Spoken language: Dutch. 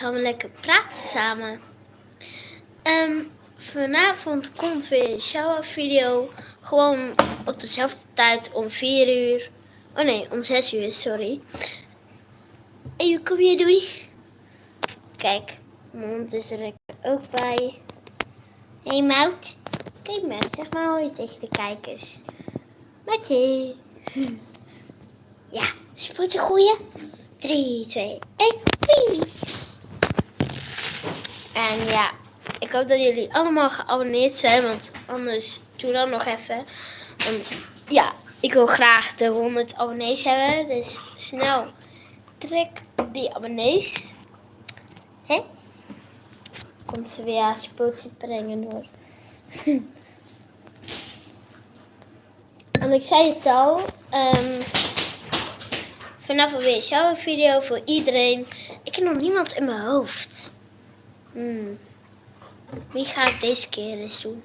Gaan we lekker praten samen. Vanavond komt weer een shower-video. Gewoon op dezelfde tijd om 4 uur. Oh nee, om 6 uur, sorry. Even kom je doen. Kijk, mijn hond is er ook bij. Hey Mout. Kijk Mout, zeg maar hoi tegen de kijkers. Mattie. Ja, spot een goeie. 3, 2, 1. Wee. En ja, ik hoop dat jullie allemaal geabonneerd zijn, want anders doe dan nog even. Want ja, ik wil graag de 100 abonnees hebben, dus snel trek op die abonnees. Hè? Komt ze weer haar spootje brengen hoor. En ik zei het al, vanavond weer een shower-video voor iedereen. Ik heb nog niemand in mijn hoofd. Wie ga ik deze keer eens doen?